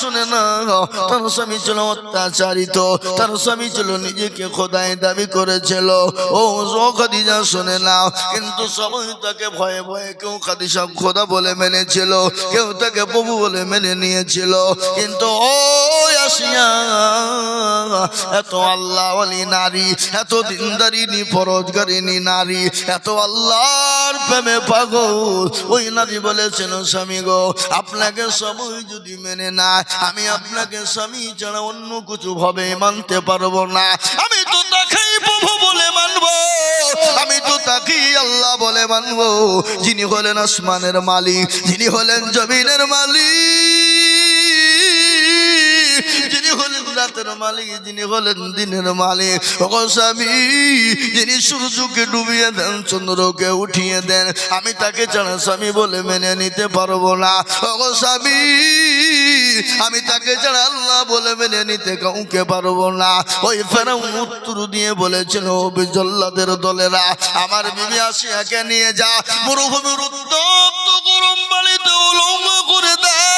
শুনে না, তার স্বামী ছিল অত্যাচারিত, তার স্বামী ছিল নিজেকে খোদাই দাবি করেছিল। ও খাদিজা শুনে না, কিন্তু সবাই তাকে ভয়ে ভয়ে, কেউ খাদিজা খোদা বলে মেনেছিল, কেউ তাকে প্রভু বলে মেনে নিয়েছিল। কিন্তু ও আসিয়া এত আল্লাহওয়ালি নারী, এত দিনদারিনী ফরজগারিনী নারী, এত আল্লাহর প্রেমে পাগল, ওই নারী বলেছিল, স্বামী গো, আপনাকে সবাই যদি মেনে না, আমি আপনাকে স্বামী ছাড়া অন্য কিছু ভাবে মানতে পারবো না। আমি তো তাকেই প্রভু বলে মানবো, আমি তো তাকেই আল্লাহ বলে মানবো, যিনি হলেন আসমানের মালিক, যিনি হলেন জমিনের মালিক, যিনি হলেন রাতের মালিক, যিনি হলেন দিনের মালিক। ও স্বামী, যিনি সূর্যকে ডুবিয়ে দেন, চন্দ্রকে উঠিয়ে দেন, আমি তাকে ছাড়া স্বামী বলে মেনে নিতে পারবো না। ও স্বামী, আমি তাকে ছাড়া আল্লাহ বলে মেনে নিতে কাউকে পারবো না। ওই ফেরাউন উত্তর দিয়ে বলেছিল, জল্লাদের দলেরা আমার বিবি আসিয়াকে নিয়ে যা, মরুভূমির উত্তপ্ত গরম বালিতে উলঙ্গ করে দেয়,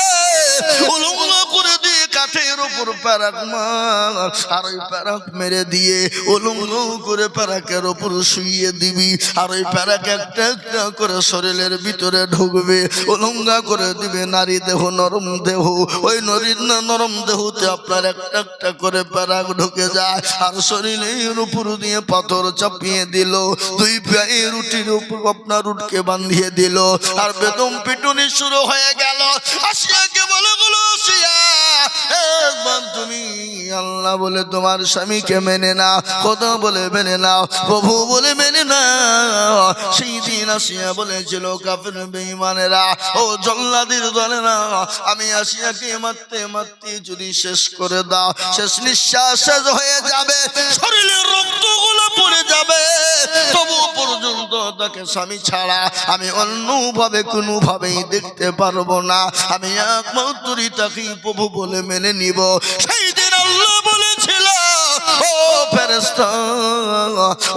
উলঙ্গ করে দিয়ে কাঠের উপর প্যারাক মার, আর ওই প্যারাক মেরে দিয়ে উলঙ্গ করে প্যারাকের উপর শুইয়ে দিবি, আর ওই প্যারাক একটা একটা করে শরীরের ভিতরে ঢুকবে, উলঙ্গা করে দিবে নারী দেহ, নরম দেহ, ওই নরম দেহতে আপনার একটা একটা করে প্যারাক ঢুকে যায়, আর শরীরের উপর দিয়ে পাথর চাপিয়ে দিল, দুই পায়ে রুটির উপর আপনার উটকে বাঁধিয়ে দিল, আর বেদম পিটুনি শুরু হয়ে গেল। আসিয়াকে বলে, বলো আসিয়া, একবার তুমি আল্লাহ বলে তোমার স্বামীকে মেনে নাও, খোদা বলে মেনে নাও, প্রভু বলে মেনে নাও। সেই দিন আসিয়া বলেছিল, কাফের বেঈমানেরা, ও জল্লাদের দলেরা, আমি আসিয়াকে মারতে মারতে যদি শেষ করে দাও, শেষ নিঃশ্বাস শেষ হয়ে যাবে, শরীরের রক্তগুলো পড়ে যাবে, তবু পর্যন্ত তাকে স্বামী ছাড়া আমি অন্যভাবে কোনোভাবেই দেখতে পারবো না, আমি একমাত্রই তাকেই প্রভু বলে মেনে নিব। সেই দিন আল্লাহ বলেছিল, ও ফেরেশতা,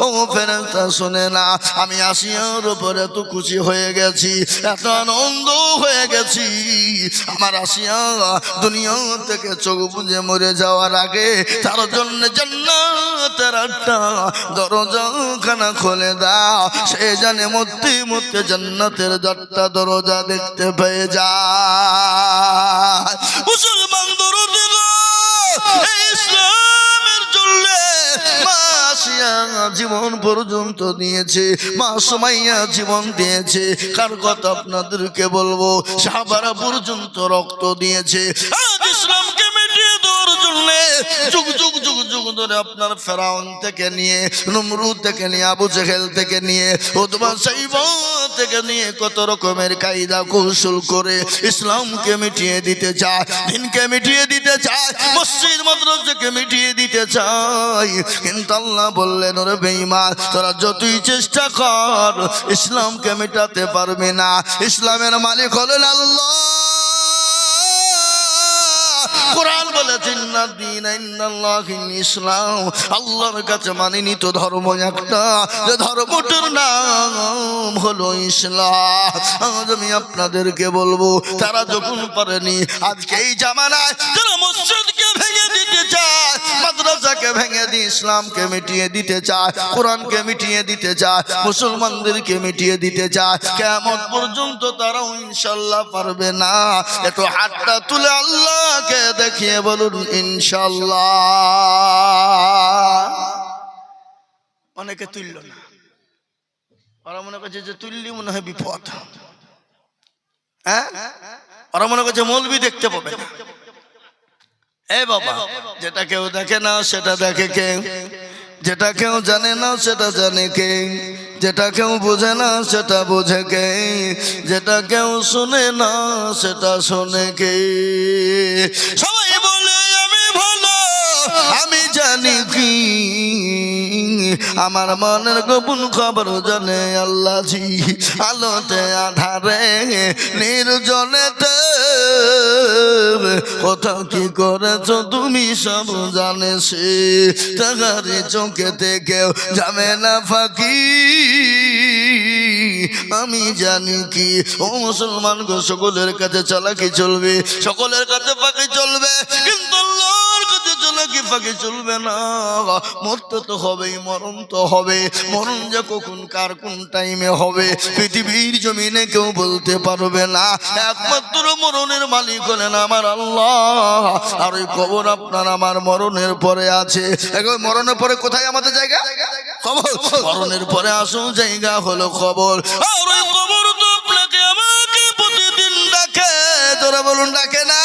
ও ফেরেশতা শুনে না, আমি আসিয়ার উপর এত খুশি হয়ে গেছি, এত আনন্দ হয়ে গেছি, আমার আসিয়া দুনিয়া থেকে চোখ বুজে মরে যাওয়ার আগে তার জন্য জান্নাতের একটা দরজা খানা খুলে দাও, সে জানে মরতে মরতে জান্নাতের 4টা দরজা দেখতে পেয়ে যায়। মুসলমান দরদি গো, ইসলামের জন্য মা আসিয়া জীবন পর্যন্ত দিয়েছে, মা সুমাইয়া জীবন দিয়েছে, কার কথা আপনাদেরকে বলবো, সাহাবারা পর্যন্ত রক্ত দিয়েছে আজ ইসলামকে মিটিয়ে দেওয়ার জন্য। যুগ যুগ যুগ যুগ ধরে আপনার ফেরাউন থেকে নিয়ে, নমরুদ থেকে নিয়ে, আবু জেহেল থেকে নিয়ে, উতবা সাইবা থেকে নিয়ে কত রকমের কায়দা কৌশল করে ইসলামকে মিটিয়ে দিতে চায়, দিনকে মিটিয়ে দিতে চায়, মসজিদ মাদ্রাসাকে মিটিয়ে দিতে চায়। কিন্তু আল্লাহ বললেন, ওরে বেঈমান, তোরা যতই চেষ্টা কর ইসলামকে মেটাতে পারবে না। ইসলামের মালিক হলেন আল্লাহ। কোরআন বলেছেন, ইসলাম, আল্লাহর কাছে মানিনীত ধর্ম একটা, যে ধর্মটার নাম হলো ইসলাম। আজ আমি আপনাদেরকে বলবো, তারা যখন পারেনি, আজকে এই জামানায় যারা মসজিদকে ভেঙে দিতে চায়, মাদ্রাসাকে ভেঙে দিয়ে ইসলামকে মিটিয়ে দিতে চায়, কোরআনকে মিটিয়ে দিতে চায়, মুসলমানদেরকে মিটিয়ে দিতে চায়, কিয়ামত পর্যন্ত তারাও ইনশাআল্লাহ পারবে না। এত হাতটা তুলে আল্লাহকে দেখিয়ে বলুন ইনশাআল্লাহ। অনেকে তুলল না, ওরা মনে করছে যে তুললি মনে হয় বিপদ, হ্যাঁ, ওরা মনে করছে মৌলবি দেখতে পাবে না। এই বাবা, যেটা কেউ দেখে না সেটা দেখে কে, যেটা কেউ জানে না সেটা জানে কে, যেটা কেউ বোঝে না সেটা বোঝে কে, যেটা কেউ শুনে না সেটা শোনে কে। সবাই বলে আমি ভালো, আমি জানি কি, আমার মনের গোপন খবর জানে আল্লাহ জি। আলোতে আধারে নির্জনেতে কোথাও কি করেছো তুমি সব জানে সে, তাহারি চোখে থেকেও যাবে না ফাঁকি, আমি জানি কি ও মুসলমান গো, সকলের কাছে চালাকি চলবে, সকলের কাছে ফাঁকি চলবে, কিন্তু আল্লাহর কাছে চালাকি ফাঁকি চলবে না। মরতে তো হবেই, মরণ তো হবে। মরণ যে কখন কার কোন টাইমে হবে পৃথিবীর জমিনে কেউ বলতে পারবে না। একমাত্র মরণের মালিক হলেন আমার আল্লাহ। আর ওই কবর আপনার আমার মরণের পরে আছে। এখন মরণের পরে কোথায় আমাদের জায়গা? কবর। মরণের পরে আসল জায়গা হলো কবর। আর ওই কবর তো আপনাকে আমাকে প্রতিদিন ডাকে। তোরা বলুন ডাকে না?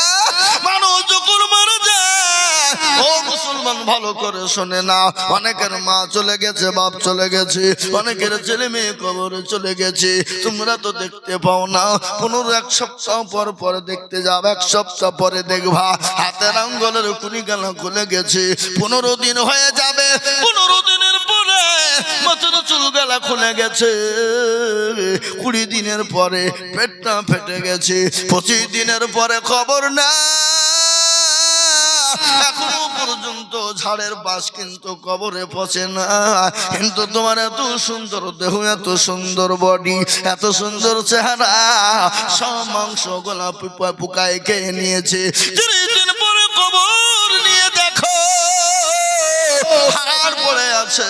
মানুষ যখন মারা যায়, ও মুসলমান ভালো করে শোনে না, অনেকের মা চলে গেছে, বাপ চলে গেছে, অনেকের ছেলে মেয়ে কবরে চলে গেছে। তোমরা তো দেখতে পাও না। 15 এক সপ্তাহ পর পরে দেখতে যাও, 1 সপ্তাহ পরে দেখবা হাতের আঙ্গুলের কুড়িগালা খুলে গেছে। 15 দিন হয়ে যাবে, 15 দিনের পরে মাথার চুলগালা খুলে গেছে। 20 দিনের পরে পেটটা ফেটে গেছে। 25 দিনের পরে খবর না। এখনো পর্যন্ত ঝাড়ের বাস কিন্তু কবরে পচে না। কিন্তু তোমার এত সুন্দর দেহ, এত সুন্দর বডি, এত সুন্দর চেহারা, সব মাংস গোলা পোকায় খেয়ে নিয়েছে। 30 দিন পরে কবর নিয়ে দেখো হাড় পড়ে আছে।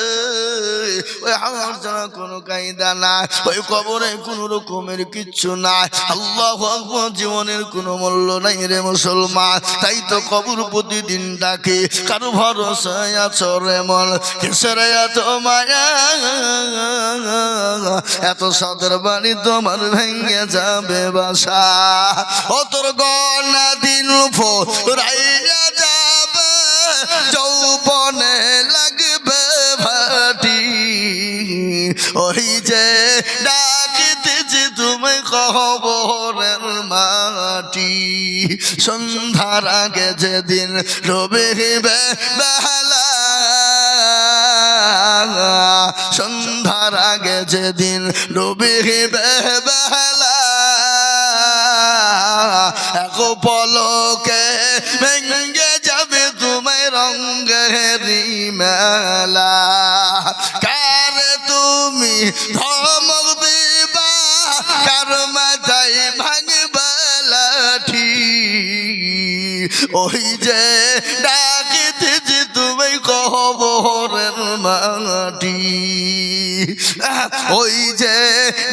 ওই হাড় ছাড়া কোনো কায়দা নাই, ওই কবরে কোনো রকমের কিচ্ছু নাই। আল্লাহু আকবার, জীবনের কোনো মূল্য নাই রে মুসলমান। তাই তো কবর প্রতিদিন ডাকে, কারো ভরসায় আছো রে মন, কিসের এত মায়া, এত সাদের বাড়ি তোমার ভেঙে যাবে বাসা। ও তোর গনা দিন ফুরাইয়া যাবে, যৌবনে লাগবে ভাটি। ওই যে ডাকিতেছি তুমি কবরের মাটি। সন্ধ্যার আগে যেদিন রবিবে বেলা, সন্ধ্যার আগে যেদিন রবিবে বেলা, এক পলকে ভেঙে যাবে তুমি রঙেরি মেলা। কার তুমি ধমক দিবা, কার মাথায় ভাঙবা লাঠি। ওই যে ডাকিতেছি তুমি কবরের মাটি, ওই যে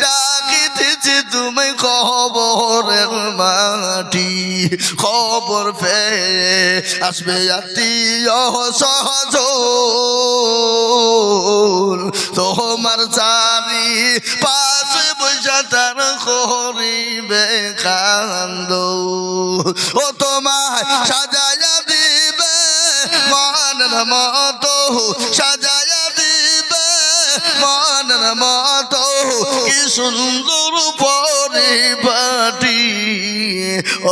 ডাকিতেছি তুমি কবরের মাটি। খবর পেয়ে আসবে আত্মীয় স্বজন, তোমার চারি পাশে বসে তার করিবে কান্দ। ও তোমায় সাজায়া দিবে মনের মতো, সাজায়া দিবে মনের মতো, কি সুন্দর পরিপাটি।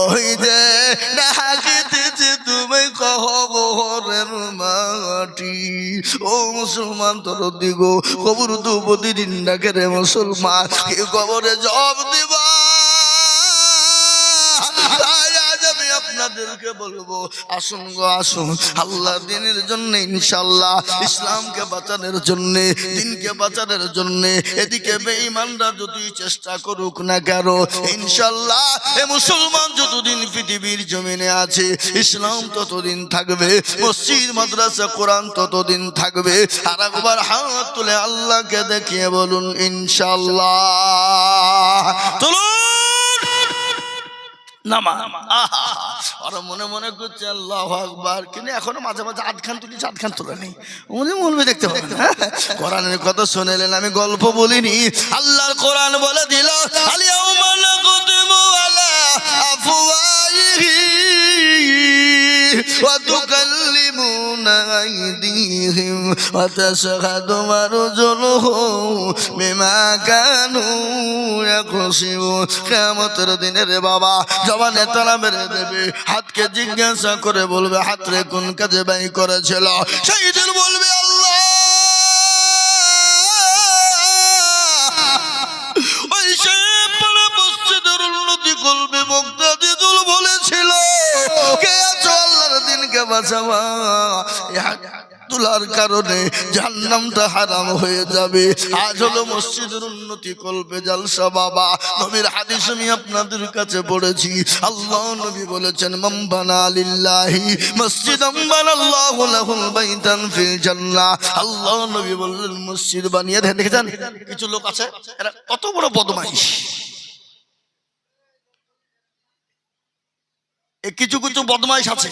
ওই যে ডাকিতেছি তুমি কবরের মাটি। ও মুসলমান তোর দিগো, কবর তো প্রতিদিন ডাকে রে মুসলমান, কি কবরে জবাব দিবা? আপনাদেরকে বলবো আসুন গো আসুন, আল্লাহ দিনের জন্য, ইনশাআল্লাহ ইসলামকে বাঁচানোর জন্য, দিনকে বাঁচানোর জন্য এদিকে বেঈমানরা যদি চেষ্টা করুক না কেন, ইনশাআল্লাহ এ মুসলমান যতদিন পৃথিবীর জমিনে আছে ইসলাম ততদিন থাকবে, মসজিদ মাদ্রাসা কোরআন ততদিন থাকবে। আর একবার হাত তুলে আল্লাহকে দেখিয়ে বলুন ইনশাআল্লাহ। তুলুন নামা। আর মনে মনে করছে আল্লাহু আকবার, কিন্তু এখনো মাঝে মাঝে আধখান তুলেছি, আধখান তোলা নেই। উনি বলবে দেখতে পাবেন। কোরআনের কথা শুনেলেন, আমি গল্প বলিনি। আল্লাহর কোরআন বলে দিল, আলিয়াউমা নাকতিমু আলা আফওয়াহিহিম ওয়া তুকাল্লিমুনা আইদিহিম ওয়া তাশহাদু আরজুলুহুম বিমা কানু ইয়াকসিবুন। কিয়ামতের দিনে রে বাবা জবানে তালা মেরে দেবে, হাতকে জিজ্ঞাসা করে বলবে হাত রে কোন কাজে ব্যয় করেছিল। সেই দিন বলবে আল্লাহ। ওই সে পাড়া মসজিদের উন্নতি করবে মুক্তাদিদুল বলেছিল, কে আছো আল্লাহর দিনকে বাঁচাবা। তোলার কারণে জাহান্নামটা হারাম হয়ে যাবে। আজ হলো মসজিদের উন্নতি কল্পে জালসা বাবা। নবীর হাদিস আমি আপনাদের কাছে পড়েছি। আল্লাহ নবী বলেছেন, মান বানা লিল্লাহি মসজিদান বানাল্লাহু লাহুল বাইতান ফিল জান্নাহ। আল্লাহ নবী বললেন, মসজিদ বানিয়ে দেন। দেখেছেন কিছু লোক আছে এরা কত বড় বদমাইশ। কিছু কিছু বদমাইশ আছে,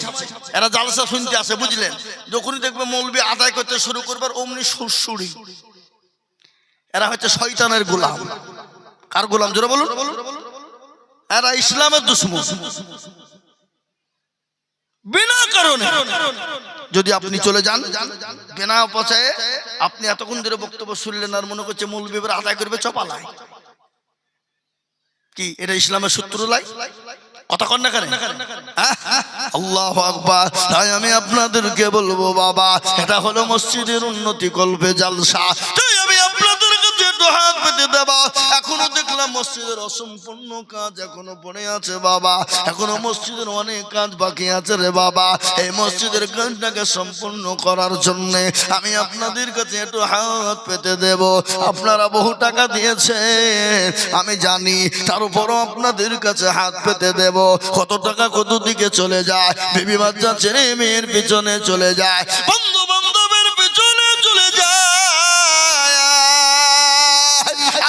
এরা জালসা শুনতে আসে, বুঝলেন? যখনই দেখবে মৌলবি আদায় করতে শুরু করবার অমনি সুরসুরি। এরা হচ্ছে শয়তানের গোলাম। কার গোলাম জোরে বলুন? এরা ইসলামের দুশমন। বিনা কারণে যদি আপনি চলে যান বিনা পচায়ে, আপনি এতক্ষণ ধরে বক্তব্য শুনলেন আর মনে করছে মৌলবি এবার আদায় করবে চপালায়, কি এটা ইসলামের শত্রু লাই? কথা কন না কেন? আল্লাহু আকবার। তাই আমি আপনাদেরকে বলবো বাবা, এটা হলো মসজিদের উন্নতি কল্পে জালসা। তাই আমি আপনাদের কাছে একটু হাত পেতে দেবা। এখনো দেখলাম মসজিদের অসম্পূর্ণ কাজ এখনো পড়ে আছে বাবা। এখনো মসজিদের অনেক কাজ বাকি আছে রে বাবা। এই মসজিদের কাজটাকে সম্পূর্ণ করার জন্য আমি আপনাদের কাছে একটু হাত পেতে দেব। আপনারা বহু টাকা দিয়েছেন আমি জানি, তার উপরও আপনাদের কাছে হাত পেতে দেব। কত টাকা কত দিকে চলে যায়, বিবি বাচ্চা ছেলে মেয়ের পিছনে চলে যায়, বন্ধু বান্ধবের পিছনে চলে যায়,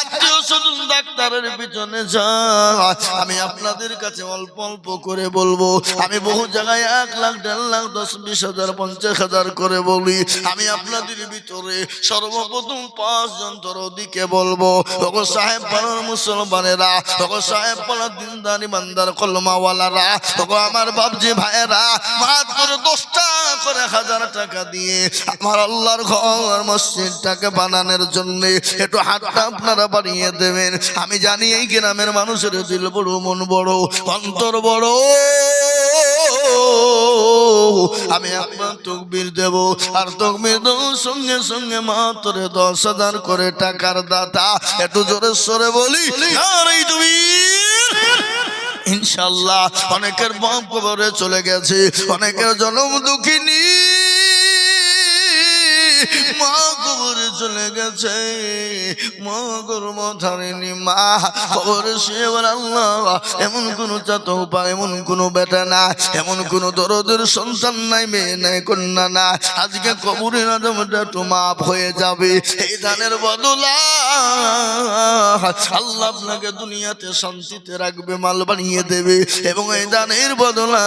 আত্মীয় স্বজন ডাক্তারের পিছনে যায়। আমি আপনাদের কাছে অল্প অল্প করে বলবো। আমি বহু জায়গায় 1 লাখ 1.5 লাখ 10-20 হাজার 50 হাজার করে বলি। আমি আপনাদের ভিতরে সর্বপ্রথম 5 জন দরদিকে বলবো, ওগো সাহেব পাড়ার মুসলমানেরা, ওগো সাহেব পাড়ার দিনদার ইমানদার কলমাওয়ালারা, ওগো আমার বাপজি ভাইয়েরা, মাত্র 10টা করে 1000 টাকা দিয়ে আমার আল্লাহর ঘর মসজিদটাকে বানানোর জন্য একটু হাতটা আপনারা বাড়িয়ে দেবেন। আমি জানি এই গ্রামের মানুষের দিল বড়, মন বড়, অন্তর বড়। আমি আপনার তকবীর দেব, আর তকবীর দেওয়ার সঙ্গে সঙ্গে মাত্র 10,000 করে টাকার দাতা একটু জোরে সরে বলি আরে তুমি। ইনশাআল্লাহ অনেকের বাপ কবরে চলে গেছে, অনেকের জন্ম দুঃখিনী মা কবরে চলে গেছে, মা গর্ভ ধারিনি মা কবরে শুয়ে বলে আল্লাহ এমন কোন চাতক, এমন কোন বেটা না, এমন কোন দরদের সন্তান নাই, মেয়ে নাই, কন্যা না, আজকে কবরের আদমটা একটু মাপ হয়ে যাবে। এই দানের বদলা আল্লাহ আপনাকে দুনিয়াতে শান্তিতে রাখবে, মাল বানিয়ে দেবে, এবং এই দানের বদলা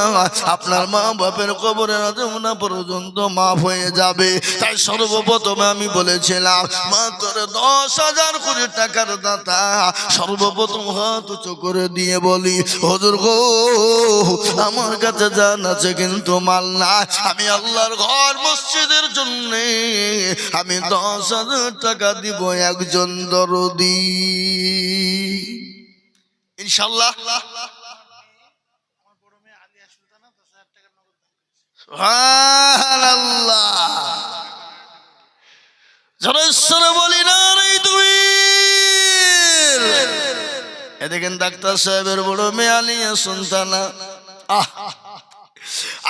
আপনার মা বাপের কবরের আদমনা পর্যন্ত মাপ হয়ে যাবে। তাই সর্বপ্রথমে আমি বলেছিলাম মাত্র 10,000 করে টাকার দাতা সর্বপ্রথম হাত উঁচু করে দিয়ে বলি, হুজুর গো আমার কাছে জান আছে কিন্তু মাল না, আমি আল্লাহর ঘর মসজিদের জন্য আমি 10,000 টাকা দিব একজন দরদি। ইনশাআল্লাহ সুবহানাল্লাহ জোরে বলি না রে তুই। এ দেখেন ডাক্তার সাহেবের বড় মেয়ে আলিয়া সুলতানা,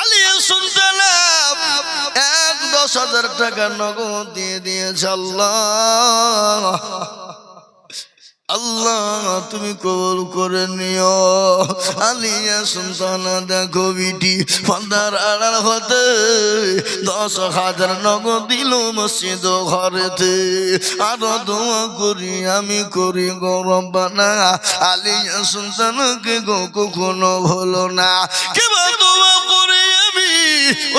আলিয়া সুলতানা 10,000 টাকা নগদ দিয়ে দিয়েছে। আল্লাহ আল্লাহ তুমি কবুল করে নিও। আলিয়া সুলতানা দেখো বিটি পর্দার আড়াল হতে 10,000 নগদ দিল মসজিদ ঘরেতে। আরো দোয়া করি আমি করি গো রব্বানা, আলিয়া সুলতানাকে গো কখনো হলো না। কেবা দোয়া করি আমি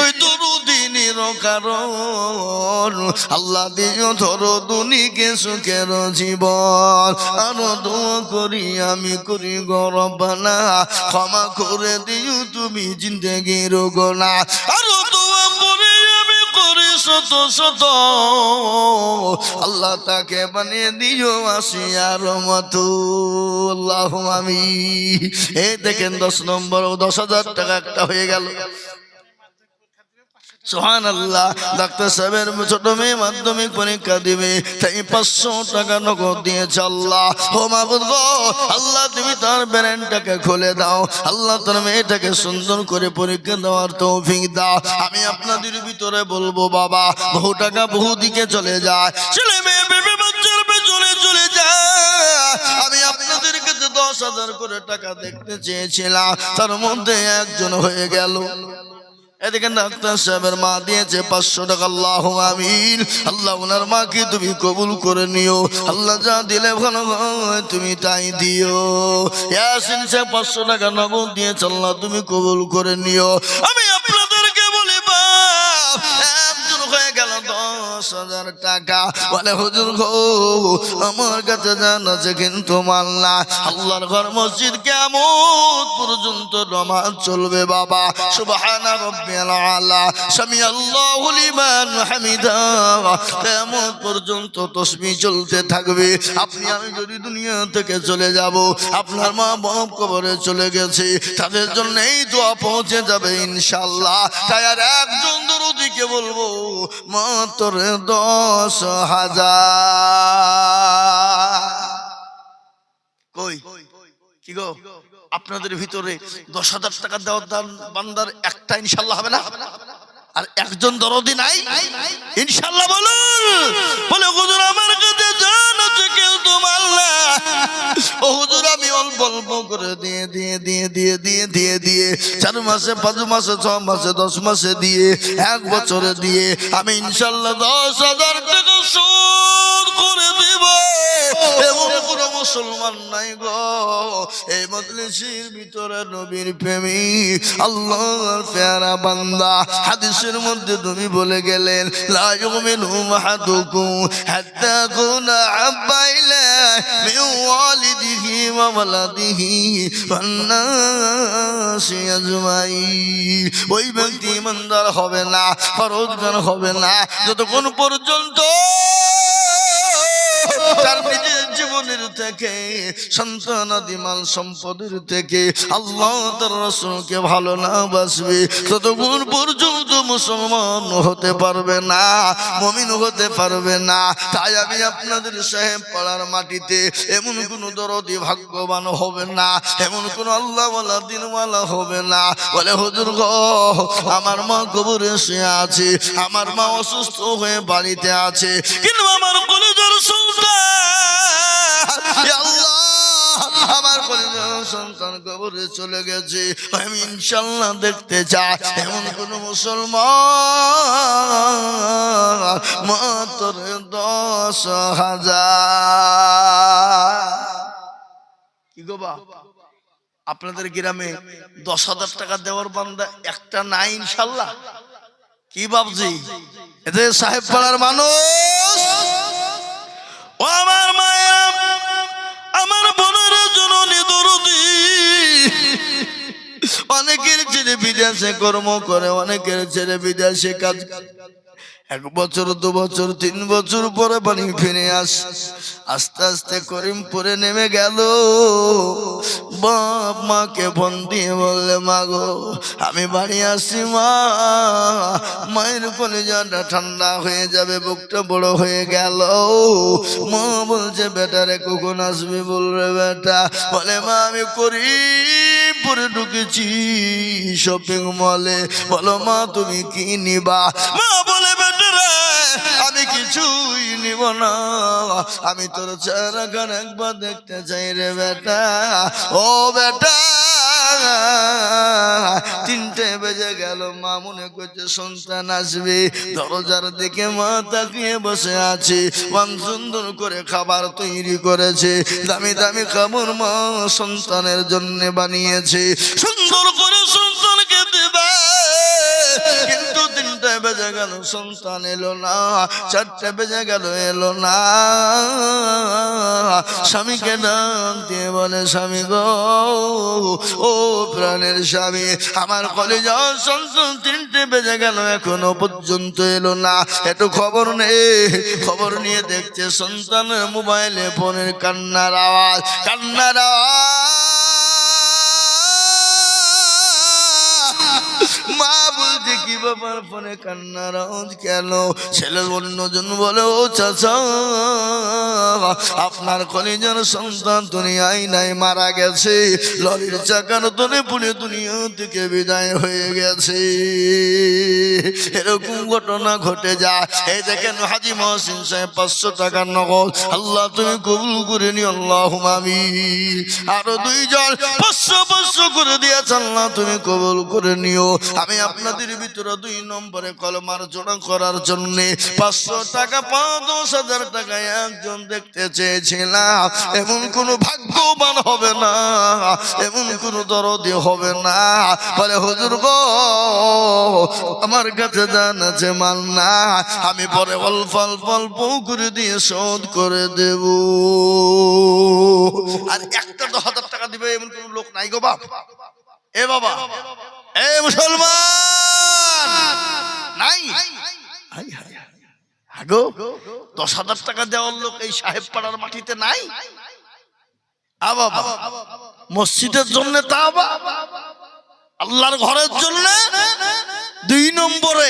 ওই দরুদিনীর কারণ, আল্লাহ দিও ধরো দুনিকে সুখের জীবন। আরো দোয়া করি আমি করি গো রব্বানা, ক্ষমা করে দিও তুমি জিন্দেগির গোনা। আরো দোয়া করি আমি করি শত শত, আল্লাহ তাকে বানিয়ে দিও আসিয়ার মতো। আল্লাহুম্মা আমিন। এই দেখেন 10 নম্বর 10,000 টাকা একটা হয়ে গেল। সুবহানাল্লাহ। ডাক্তার সাহেবের ছোট মেয়ে মাধ্যমিক পরীক্ষা দিবে, তাই 500 টাকা নগদ দিয়েছে। আল্লাহ ও মাবুদ গো, আল্লাহ তুমি তার ব্রেনটাকে খুলে দাও। আল্লাহ তার মেয়েটাকে সুন্দর করে পরীক্ষা দেওয়ার তৌফিক দাও। আমি আপনাদের ভিতরে বলবো বাবা, বহু টাকা বহু দিকে চলে যায়, ছেলে মেয়ে বেবি বাচ্চার পেছনে চলে যায়। আমি আপনাদের কাছে 10,000 করে টাকা দেখতে চেয়েছিলাম, তার মধ্যে একজন হয়ে গেল। এদিকে ডাক্তার সাহেবের মা দিয়েছে 500 টাকা। আল্লাহ আমিন। আল্লাহ ওনার মাকে তুমি কবুল করে নিও। আল্লাহ যা দিলে ভালো হয় তুমি তাই দিও। ইয়াসিন সাহেব 500 টাকা নগদ দিয়েছে, আল্লাহ তুমি কবুল করে নিও। আমি আপনাদেরকে বলি বাপ, একজন হয়ে গেল 10,000 টাকা। বলে হুজুর গো, আমার কাছে জান আছে কিন্তু মাল না। আল্লাহর ঘর মসজিদ কিয়ামত পর্যন্ত নামাজ চলবে বাবা। সুবহানা রাব্বিয়াল আলা, সামি আল্লাহু লিমান হামিদা, কিয়ামত পর্যন্ত তাসবিহ চলতে থাকবে। আপনি আমি যদি দুনিয়া থেকে চলে যাব, আপনার মা বাপ কবরে চলে গেছে, তাদের জন্য এই দোয়া পৌঁছে যাবে ইনশাআল্লাহ। তাই আর একজন দরুদিকে বলবো মাত্র 10,000। কই কি গো, আপনাদের ভিতরে 10,000 টাকা দেওয়ার দান বান্দার একটা ইনশাআল্লাহ হবে না? আর একজন দরদি নাই ইনশাআল্লাহ বলুন। বলে হুজুর আমার কাছে জান আছে কিন্তু মাল না। ও হুজুর আমি অল্প অল্প করে দিয়ে 4 মাসে 5 মাসে 6 মাসে 10 মাসে দিয়ে 1 বছরে দিয়ে আমি ইনশাআল্লাহ 10,000 টাকা শোধ করে দিব। এমন কোন মুসলমান নাই গো এই মজলিসের ভিতরে নবীর প্রেমিক আল্লাহর পেয়ারা বান্দা। হাদিসের মধ্যে তুমি বলে গেলেন, লা ইউমিনু আহাদুকুম হাত্তা কুনা আব্বা ইলাইহি মিন ওয়ালিদিহি ওয়া ওয়ালাদিহি ওয়ান নাসি আজমাইন। ওই ব্যক্তি ইমানদার হবে না, পরহেজগার হবে না যতক্ষণ পর্যন্ত তার নিজের জীবনের থেকে, সন্তানাদি মাল সম্পদের থেকে আল্লাহ তার রাসূলকে ভালো না বাসবে ততক্ষণ পর্যন্ত মুসলমান হতে পারবে না, মুমিন হতে পারবে না। তাই আমি আপনাদের সাহেব পাড়ার মাটিতে এমন কোন দরদি ভাগ্যবান হবে না, এমন কোন আল্লাহওয়ালা দিনওয়ালা হবে না। বলে হুজুর গো, আমার মা কবরে শুয়ে আছে, আমার মা অসুস্থ হয়ে বাড়িতে আছে, কিন্তু আমার কলেজের আমার সন্তান কবরে চলে গেছে, আমি ইনশাআল্লাহ দেখতে চাই এমন কোন মুসলমান মাত্র 10,000। কি গো বা, আপনাদের গ্রামে 10,000 টাকা দেওয়ার বান্দা একটা নাই ইনশাআল্লাহ? কি বাবজি, এদের সাহেব পাড়ার মানুষ, ও আমার মায়েরা, আমার বোনের জননী দরদি, অনেকের ছেলে বিদেশে কর্ম করে, অনেকের ছেলে বিদেশে কাজ, 1 বছর 2 বছর 3 বছর পরে বাড়ি ফিরে আস্তে আস্তে করিমপুরে নেমে গেল। বাপ মাকে ফোন দিয়ে বললে, মা গো আমি বাড়ি আসছি মা। মায়ের কলিজাটা ঠান্ডা হয়ে যাবে, বুকটা বড় হয়ে গেল। মা বলছে, বেটা রে কখন আসবি? বলবে বেটা, বলে মা আমি করিমপুরে ঢুকেছি শপিং মলে। বলো মা তুমি কি নিবা? মা বলে, বেটা রে আমি কিছুই নিব না, আমি তোর চেহারাখান একবার দেখতে চাই রে বেটা। ও বেটা, 3টে বেজে গেল, মা মনে করছে সন্তান আসবে। দরজার দিকে মা তাকিয়ে বসে আছে, মান সুন্দর করে খাবার তৈরি করেছে, দামি দামি খাবার মা সন্তানের জন্য বানিয়েছে, সুন্দর করে সন্তানকে দেবে। কিন্তু 3টে বেজে গেল, সন্তান এলো না। 4টে বেজে গেল, এলো না। স্বামীকে ডাক দিয়ে বলে, স্বামী গো, ও প্রাণের স্বামী, আমার কলিজার সন্তান 3টে বেজে গেল, এখনো পর্যন্ত এলো না, একটু খবর নেই। খবর নিয়ে দেখছে সন্তানের মোবাইলে ফোনের কান্নার আওয়াজ। মা বলছে কি ব্যাপার ফোনে কান্নার আওয়াজ কেন? ছেলে অন্যজন বলে ও চাচা আপনার কলিজার সন্তান দুনিয়ায় নাই, মারা গেছে, লরির চাকার তলে পুড়ে দুনিয়া থেকে বিদায় হয়ে গেছে। এরকম ঘটনা ঘটে যায়। এই দেখেন হাজী মহসিন সাহেব 500 টাকার নগদ, আল্লাহ তুমি কবুল করে নিও, আল্লাহুম্মা আমিন। আরো 2 জন 500 করে দিয়েছে, আল্লাহ তুমি কবুল করে নিও। আমি আপনাদের ভিতরে 2 নম্বরে কলমার জোড়া করার জন্য 500 টাকা 10,000 টাকা একজন দেখতে চেয়েছিলাম। এমন কোন ভাগ্যবান হবে না, এমন কোন দরদি হবে না বলে হুজুর গো আমার কাছে জান আছে, মাল না, আমি পরে অল্প অল্প অল্প করে দিয়ে শোধ করে দেব। আর একটা 10,000 টাকা দিবে এমন কোন লোক নাই গো বাপ। এ বাবা, এ মুসলমান নাই। আগো 10,000 টাকা দেওয়ার লোক এই সাহেব পাড়ার মাটিতে নাই। বাবা মসজিদের জন্য, তা আল্লাহর ঘরের জন্য 2 নম্বরে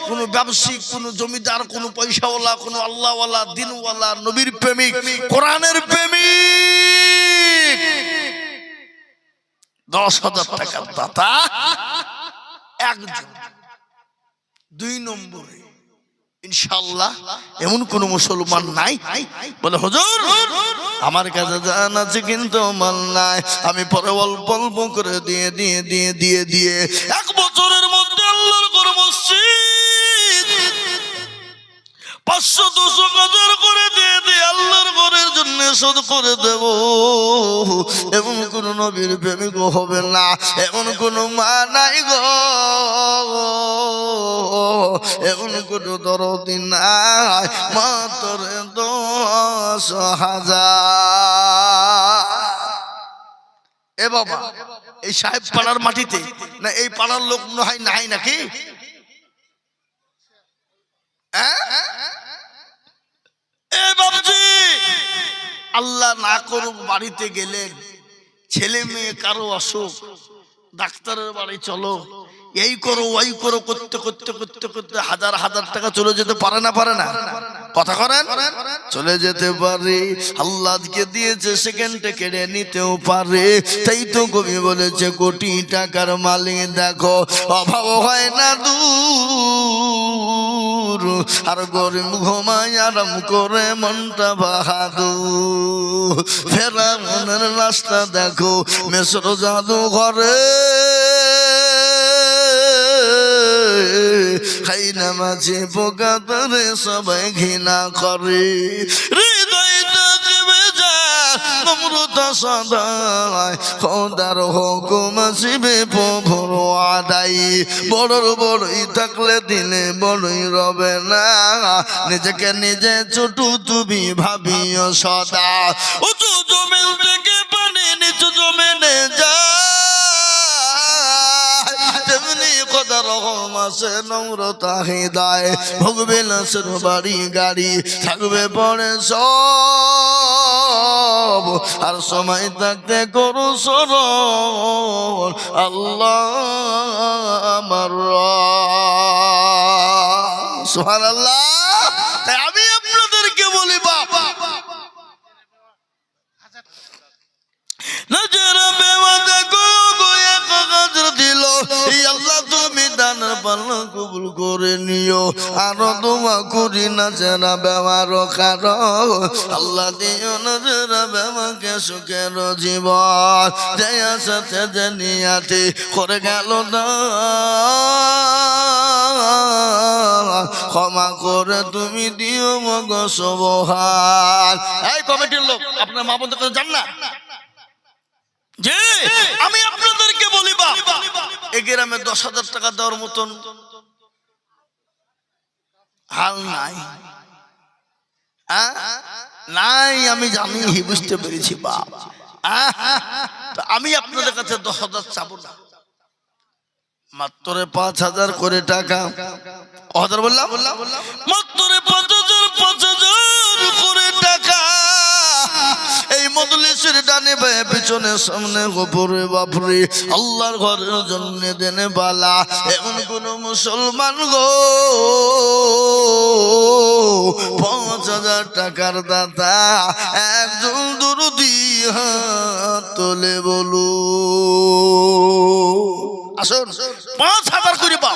কোন ব্যবসায়িক, কোন জমিদার, কোন পয়সাওয়ালা, কোন আল্লাহওয়ালা, দিনওয়ালা, নবীর প্রেমিক, কোরআনের প্রেমিক 10,000 টাকার দাতা একজন। 2 নম্বরে ইনশাআল্লাহ এমন কোন মুসলমান নাই বলে হুজুর আমার কাছে জান আছে কিন্তু মাল নাই, আমি পরে অল্প অল্প করে দিয়ে দিয়ে দিয়ে দিয়ে দিয়ে 1 বছরের মধ্যে আল্লাহর ঘর মসজিদ 500-200 করে দিয়ে দিয়ে আল্লাহর ঘরের জন্য শোধ করে দেব। এমন কোন নবীর প্রেমিক হবে না, এমন কোন মা নাই গো, এমন কোন দরদি নাই, মাত্র 10,000। এ বাবা এই সাহেব পাড়ার মাটিতে না এই পাড়ার লোক নয় নাই নাকি? আল্লাহ না করুক বাড়িতে গেলেন, ছেলে মেয়ে কারো অসুখ, ডাক্তারের বাড়ি চলো, এই করো ওই করো করতে করতে করতে করতে 1,000 টাকা চলে যেতে পারে না? পারে না? কথা করেন, চলে যেতে পারে। আল্লাহকে দিয়েছে সেকেন্ডে কেড়ে নিতেও পারে। তাই তো কবি বলেছে কোটি টাকার মালিক দেখো অভাব হয় না দূর, আর গরিব ঘুমায় আরাম করে মনটা বাহাদুর। ফেরাউনের রাস্তা দেখো মিশর জাদু ঘরে, খাই না মাঝে পোকা তারে সবাই ঘৃণা করে। হৃদয়টা চেপে যায় নম্রতা সদায়, খোদার হুকুম আসিবে প্রভুর আদায়। বড়র বড়ই থাকলে দিলে বড়ই রবে না, নিজেকে নিজে ছোট তুমি ভাবিও সদা। উঁচু জমিন থেকে পানি নিচু জমিনে যায়, তেমনি খোদার রহম আছে নম্রতা হৃদয়। ভোগবে লাশের বাড়ি গাড়ি থাকবে পরে সব, আর সময় থাকতে করো স্মরণ আল্লাহ আমার সুবহানাল্লাহ। তাই আমি আপনাদেরকে বলি বাবা নজর বেওয়াদা গো এক গজর দিল, এই আল্লাহ তুমি দানের পাল্লা কবুল করে নিও। আরো দোয়া করি না যারা বেমার কারো, আল্লাহ দিও না যারা বেমাকে সুখের জীবন। দেয়া সাথে জানিয়াতে করে গেল না, ক্ষমা করে তুমি দিও মগ সুবহান। এই কমিটির লোক আপনার মা বোনদের কাছে যান না যে আমি আপনাদেরকে বলি বা এই গ্রামে 10,000 টাকা দেওয়ার মতন হাল নাই, নাই আমি জানি, বুঝতে পেরেছি বাপ। আমি আপনাদের কাছে 10,000 চাবো না, মাত্র 5,000 করে টাকা। 1000 বললাম, মাত্র 5,000 করে টাকা এই মজলিসের ডানে বায়ে পিছনে সামনে গোপরে বাপরে আল্লাহর ঘরের জন্য দেনে বালা এমন কোন মুসলমান গো 5,000 টাকার দাতা একজন দরদি হাত তোলে বলো আসুন 5,000 করে পাও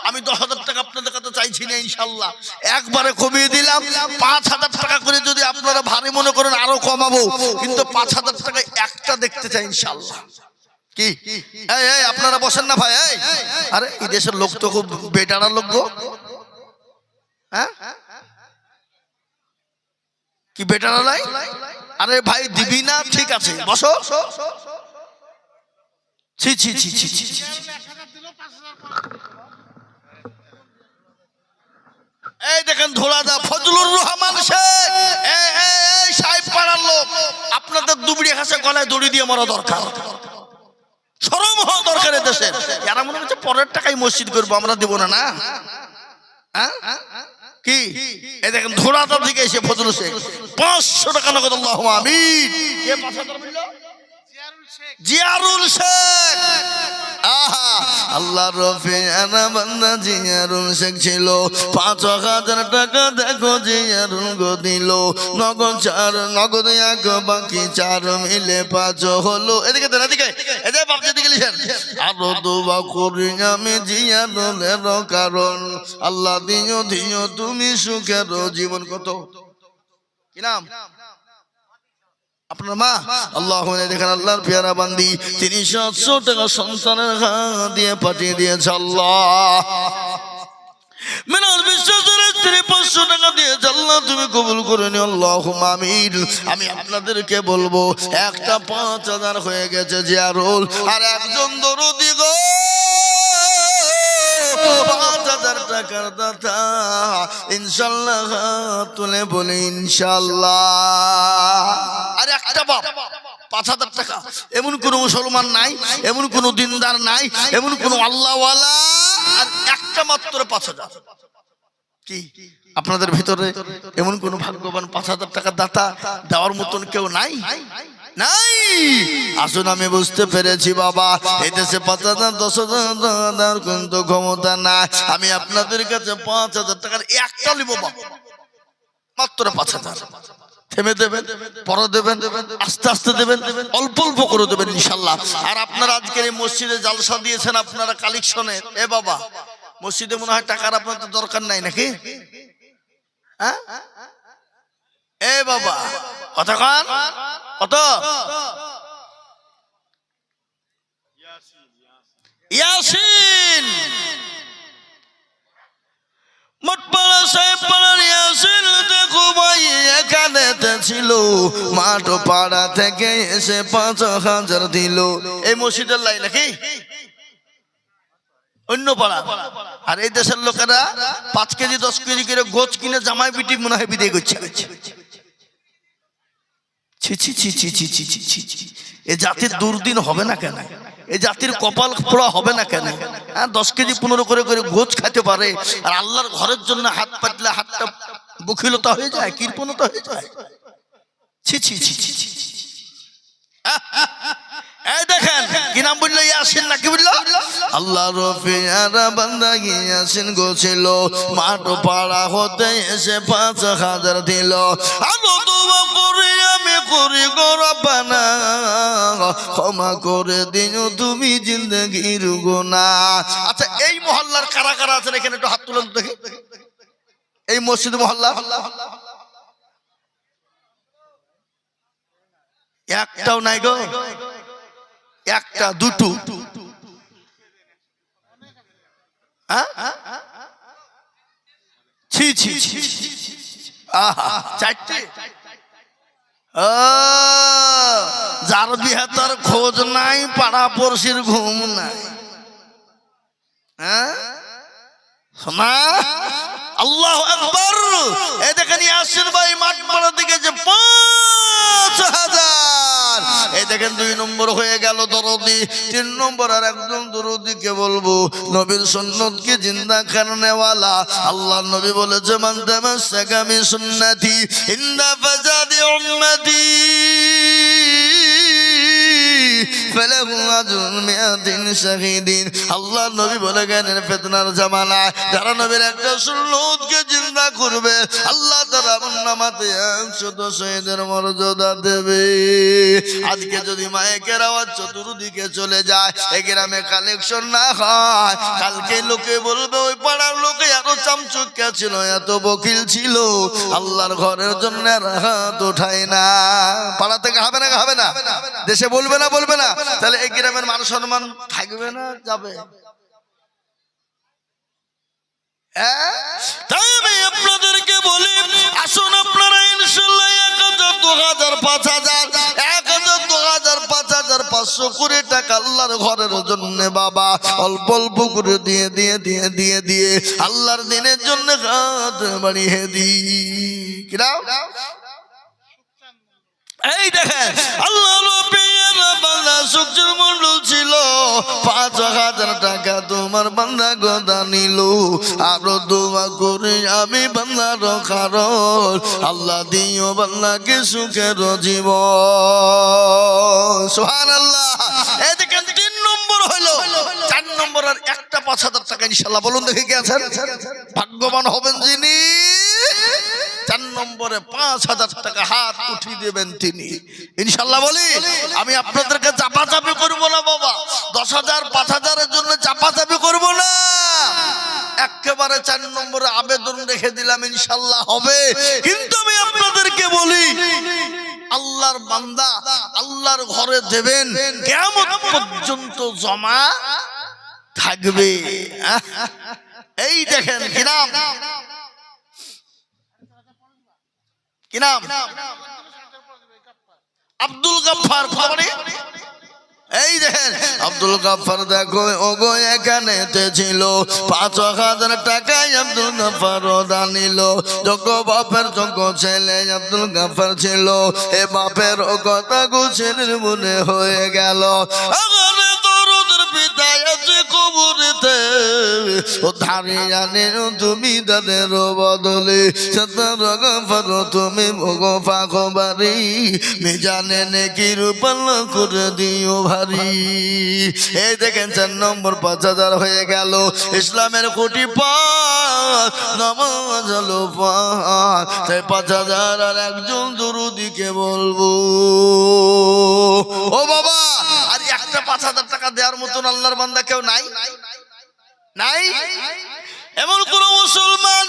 আমি 10,000 টাকা আপনাদের কাছে চাইছি না ইনশাআল্লাহ একবারে কমিয়ে দিলাম 5,000 টাকা করে যদি আপনারা ভারী মনে করেন আরো কমাবো কিন্তু 5,000 টাকা একটা দেখতে চাই ইনশাআল্লাহ কি এই আপনারা বসেন না ভাই আরে এই দেশের লোক তো খুব বেটারা লোক গো হ্যাঁ কি বেটারা নাই আরে ভাই দিবি না ঠিক আছে বসো ছি ছি ছি ছি ছি এই দেখেন ধোলাদা ফজলুর রহমান শেখ এই সাহেব পাড়ার লোক আপনাদের দুবড়ি হাসে গলায় দড়ি দিয়ে মরা দরকার শরম হওয়া দরকার দেশের এরা মনে হচ্ছে পরের টাকায় মসজিদ করবো আমরা দেব না না কি এই দেখেন ধোলাদা থেকে এসে ফজলুর শেখ 500 টাকা নগদ আল্লাহুম্মা আমিন কে 5,000 বলল জিয়ারুল শেখ আল্লাহ রফিয়ানা বান্দা জিয়ারুল শেখ ছিল 5,000 টাকা দেখো জিয়ারুল গো দিল নগদ এক বাকি 4 মিলে 5 হলো এদিকে দেন এদিকে এদিকে বাপ যেদিকে লিখেন আরো দোয়া করি আমি জিয়ারুলের কারণ আল্লাহ দিও তুমি সুখের জীবন কত কি নাম আপনার মা আল্লাহ দেখেন আল্লাহর পেয়ারা বান্দি তিনি 700 টাকা সন্তানের হাত দিয়ে পাঠিয়ে দিয়েছে আল্লাহ মিনাল বিশ্বাসের স্ত্রী 500 টাকা দিয়েছে আল্লাহ তুমি কবুল করে নিও আল্লাহুম্মা আমিন আমি আপনাদেরকে বলবো একটা 5,000 হয়ে গেছে জিয়ারুল আর একজন দরদি গো 5,000 টাকার দাতা ইনশাআল্লাহ তুলে বলে ইনশাআল্লাহ আর একটা বাপ 5,000 টাকা এমন কোন মুসলমান নাই এমন কোন দিনদার নাই এমন কোন আল্লাহওয়ালা আর একটা মাত্র 5,000 কি আপনাদের ভিতরে এমন কোন ভাগ্যবান 5,000 টাকা দাতা দেওয়ার মতন কেউ নাই নাই আসুন আমি বুঝতে পেরেছি বাবা এই দেশে 5,000 10,000 কিন্তু ক্ষমতা না আমি আপনাদের কাছে 5,000 টাকার একটা নিব মাত্র 5,000 থেমে দেবেন পরে দেবেন আস্তে আস্তে দেবেন অল্প অল্প করে দেবেন ইনশাআল্লাহ আর আপনারা আজকের এই মসজিদে জালসা দিয়েছেন আপনারা কালেকশনে এ বাবা মসজিদে মনে হয় টাকার আপনাদের দরকার নাই নাকি হ্যাঁ এ বাবা কথা কান কত ইয়াসিন মোটপাড়া সাহেব পাড়ার ইয়াসিন দেখো ভাই এখানেতে ছিল মাঠ পাড়া থেকে এসে 5,000 দিল এই মসজিদের লাই নাকি অন্য পাড়া আর এই দেশের লোকেরা 5 কেজি 10 কেজি করে গোছ কিনে জামাই বিটি মনে হয় বিদায় করছে ছি ছি ছি ছি ছি ছি ছি ছি এ জাতির দুর্দিন হবে না কেন এই জাতির কপাল পোড়া হবে না কেন হ্যাঁ 10 কেজি 15 করে গোছ খেতে পারে আর আল্লাহর ঘরের জন্য হাত পাতলে হাতটা বখিলতা হয়ে যায় কৃপণতা হয়ে যায় ছি ছি ছি ছি ছি এই দেখেন কি নাম বললো ইয়াসিন নাকি বললো আল্লাহ রফিয়ারা বান্দা ইয়াসিন গো ছিল মাঠ পাড়া হতে এসে 5,000 দিল আমি দোয়া করি আমি করি গো রব্বানা ক্ষমা করে দিও তুমি জিন্দেগির গুনাহ আচ্ছা এই মহল্লার কারা কারা আছেন এখানে একটু হাত তুলুন দেখি এই মসজিদ মহল্লা একটাও নাই গো একটা দুটো ছি ছি ছি আহা চারটে যার বিহাতার খোঁজ নাই পাড়া পড়শির ঘুম নাই হ্যাঁ শোনা আল্লাহু আকবার এই দেখেন ইয়াসিন ভাই মাঠ পাড়া দিকে যে 5,000 এই দেখেন 2 নম্বর হয়ে গেল দরদি 3 নম্বর আর একজন দরদিকে বলবো নবীর সুন্নতকে জিন্দা করনে वाला আল্লাহ নবী বলেছে মান তামাসসাকা বি সুন্নতি ইন্দা ফাসাদি উম্মতি ফালাহু আজরুন মিআতিন শাহীদিন। আল্লাহ নবী বলে গেলেন ফিতনার জামানায় যারা নবীর একটা সুন্নতকে জিন্দা করবে আল্লাহ তাআলা আমলনামাতে 100 শহীদের মর্যাদা দেবে। আজকে যদি মাইকের আওয়াজ চতুর্দিকে চলে যায়, এই গ্রামে কালেকশন না হয়, কালকে লোকে বলবে ওই পাড়ার লোকে এত চামচুক্কা ছিল, এত বকিল ছিল, আল্লাহর ঘরের জন্য হাত ওঠায় না। পাড়া থেকে হবে না, হবে না, দেশে বলবে না, বলবে না, তাহলে এই গ্রামের মান সম্মান থাকবে না, যাবে। তাই আমি আপনাদেরকে বলি, আসুন আপনারা ইনশাআল্লাহ 1000, 2000, 5000, 1000, 2000, 5000, 500 করে টাকা আল্লাহর ঘরের জন্য বাবা অল্প অল্প করে দিয়ে দিয়ে দিয়ে দিয়ে দিয়ে আল্লাহর দিনের জন্য হাত বাড়িয়ে দিই। কিনা এই দেখেন আল্লাহ মন্ডল ছিল 5000 টাকা তোমার বান্দা গদা নিল, আরো দোয়া করে আমি বান্দার কারণ আল্লাহ দিও বান্দাকে সুখের জীবন। সুবহানাল্লাহ। এই দেখেন 3 নম্বর হলো, 4 নম্বর আর একটা 5000 টাকা ইনশাআল্লাহ বলুন দেখি কে আছেন ভাগ্যবান হবেন যিনি 4 নম্বরে 5000 টাকা হাত উঠিয়ে দেবেন তিনি ইনশাআল্লাহ। বলি আমি আপনাদেরকে চাপাচাপি করব না বাবা, 10,000 5,000 এর জন্য চাপাচাপি করব না, একেবারে 4 নম্বরে আবেদন রেখে দিলাম ইনশাআল্লাহ হবে। কিন্তু আমি আপনাদেরকে বলি আল্লাহর বান্দা আল্লাহর ঘরে দেবেন, কিয়ামত পর্যন্ত জমা থাকবে। এই দেখেন কি নাম, কি নাম? আব্দুল গাফফার। এই দেখেন আব্দুল গাফফার, দেখো ওগো এখানে ছিল 5000 টাকায় আব্দুল গাফফার দানিল। যোগ্য বাপের যোগ্য ছেলে আব্দুল গাফফার ছিল, এ বাপের কথা গুছের মনে হয়ে গেল। কবুরতে ও ধারে জানে তুমি তাদের বদলে তুমি ফাঁকবারি মিজানে নেকি রূপাল করে দিও ভারী। এই দেখেন 4 নম্বর 5000 হয়ে গেল। ইসলামের কোটি পাঁচ, নামাজ হলো 5, তাই 5000 আর একজন দুরুদিকে বলবো। ও বাবা, আর একটা 5000 টাকা দেওয়ার মতন আল্লাহর বান্দা কেউ নাই? নাই? এমন কোন মুসলমান,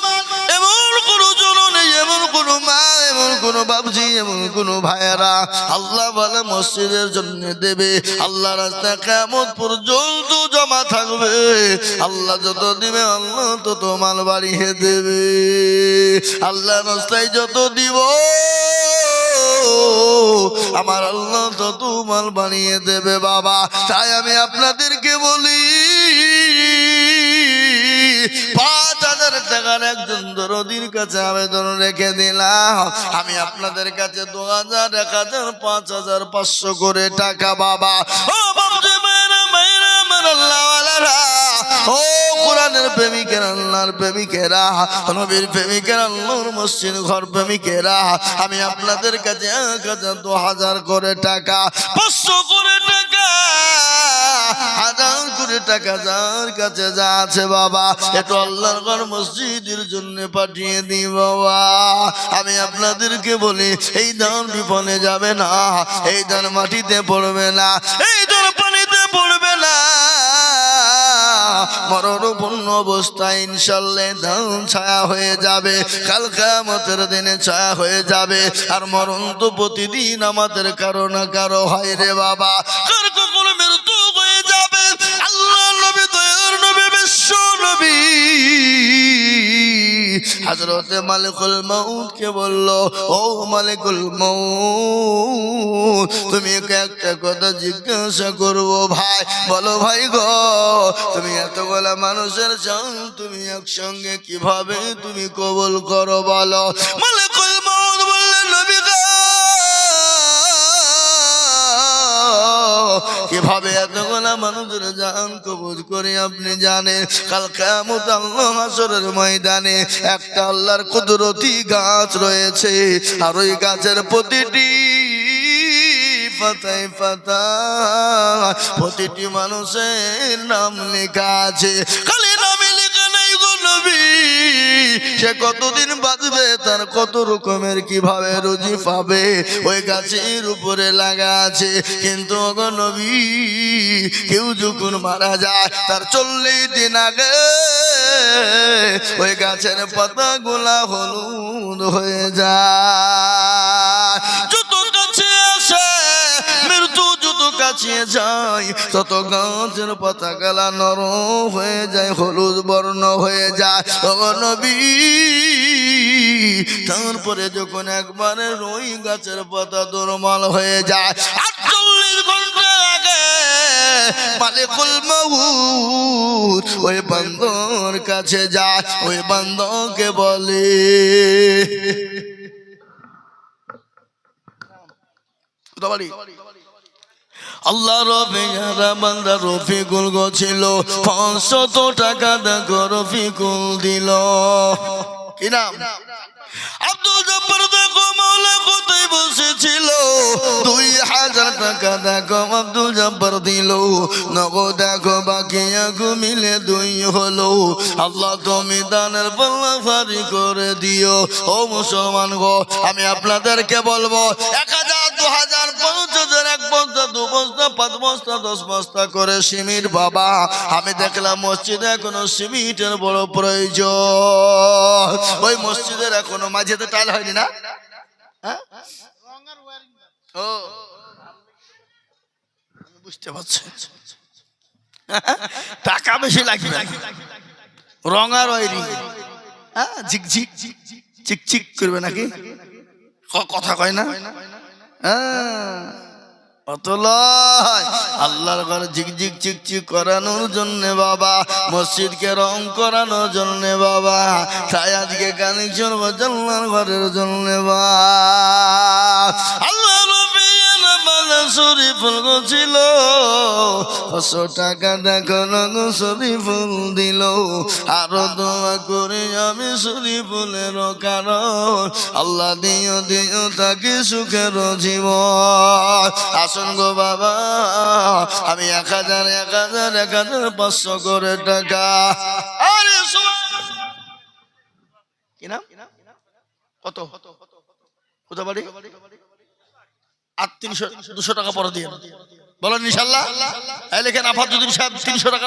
এমন কোন জননী, এমন কোন মা, এমন কোন বাবজি, এমন কোন ভাইয়েরা আল্লাহ বলে মসজিদের জন্য দেবে, আল্লাহ রাস্তা কিয়ামত পর্যন্ত জমা থাকবে। আল্লাহ যত দিবে আল্লাহ তত মাল বাড়িয়ে দেবে। আল্লাহ রাস্তায় যত দিব আমার আল্লাহ তত মাল বানিয়ে দেবে বাবা। তাই আমি আপনাদেরকে বলি 5000 টাকার একজন দরদির কাছে আবেদন রেখে দিলাম। আমি আপনাদের কাছে 2000, 1000, 5000, 500 করে টাকা বাবা। ও বাবজি মেরা মেরা আল্লাহওয়ালারা, ও কোরআনের প্রেমিকেরা, আল্লাহর প্রেমিকেরা, নবীর প্রেমিকেরা, আল্লাহর মসজিদ ঘর প্রেমিকেরা, আমি আপনাদের কাছে 1000, 2000 করে টাকা, 500 করে টাকা, 1000 করে টাকা যার কাছে যা আছে বাবা একটু আল্লাহর ঘর মসজিদের জন্য পাঠিয়ে দিই বাবা। আমি আপনাদেরকে বলি এই দান বিফলে যাবে না, এই দান মাটিতে পড়বে না, এই দান পানিতে পড়বে না। মরণপূর্ণ অবস্থায় ইনশাআল্লাহ দান ছায়া হয়ে যাবে, কাল কিয়ামতের দিনে ছায়া হয়ে যাবে। আর মরণ তো প্রতিদিন আমাদের কারো না কারো হয় রে বাবা, কার কখনো মৃত্যু হয়ে যাবে। আল্লাহ নবী, দয়ার নবী, বিশ্ব নবী হযরতে মালিকুল মউত কে বলল, ও মালিকুল মউত তুমি একটা কথা জিজ্ঞাসা করব ভাই। বলো ভাই গো, তুমি এতগুলা মানুষের জান তুমি একসঙ্গে কিভাবে তুমি কবুল করো বলো। মালিকুল মউত বললেন, নবী গো কিভাবে এতগুলা মানুষের জান কবুল করে আপনি জানেন? কাল কিয়ামত আল্লাহ হাসরের ময়দানে একটা আল্লাহর কুদরতি গাছ রয়েছে, আর ওই গাছের প্রতিটি পাতায় পাতায় প্রতিটি মানুষের নাম লেখা আছে, খালি নামে লেখা নাই গো নবী। সে কতদিন বাঁচবে, তার কত রকমের কিভাবে রুজি পাবে, ওই গাছের উপরে লাগা আছে। কিন্তু গো নবী, কেউ যখন মারা যায় তার 40 দিন আগে ওই গাছের পাতাগুলা হলুদ হয়ে যায়। যত কাছে আসে মৃত্যু, যত কাছে যায় তত গাছের পাতাগুলা নরম হয়ে যায়, হলুদ বর্ণ হয়ে যায়। ও নবী, তারপরে যখন একবারে ওই গাছের পাতা দুর্বল হয়ে যায়, 48 ঘন্টা আগে মালিকুল মউত ওই বান্দর কাছে যায়, ওই বান্দরকে বলে, আল্লাহ রফিকুল বান্দা রফিকুল গো ছিল, 500 টাকা দেখো রফিকুল দিল। কি নাম? আব্দুল জব্বার দেখো মাওলা কোথায় বসেছিল, 2000 টাকা দেখো আব্দুল জব্বার দিল। নগদ দেখো বাকি আগু মিলে 2 হলো। আল্লাহ তুমি দানের পাল্লা ভারী করে দিও। ও মুসলমান গো, আমি আপনাদেরকে বলবো, 1000, 2000, 5000, 1 বস্তা, 2 বস্তা, 5 বস্তা, 10 বস্তা করে সিমেন্ট বাবা, আমি দেখলাম মসজিদে এখনো সিমেন্টের বড় প্রয়োজন। ওই মসজিদের এখনো মাঝেতে টাইল হয়নি না? ও বুঝতে পারছি, টাকা বেশি লাগবে, রং আর ওয়ারিং ঝিকঝিক চিকচিক করবে নাকি? কথা কয় না? আল্লাহর ঘরে ঝিকঝিক চিকচিক করানোর জন্য বাবা, মসজিদকে রং করানোর জন্য বাবা, তাই আজকে কানেকশন আল্লাহর ঘরের জন্য আল্লাহ শরীফুল ছিল, 500 টাকা দেখো নগো শরীফুল দিল। আরো দোয়া করে আমি শরীফুলের কারণ, আল্লাহ দিও দিও তাকে সুখের জীবন। আসুন গো বাবা, আমি 1000, 1000, 1500 করে টাকা। আরে কি নাম? কত কোথা বাড়ি? 300, 200 টাকা পরে দিয়ে বলেন ইনশাল্লাহ। লেখেন আফাদুদ্দিন সাহেব 300 টাকা।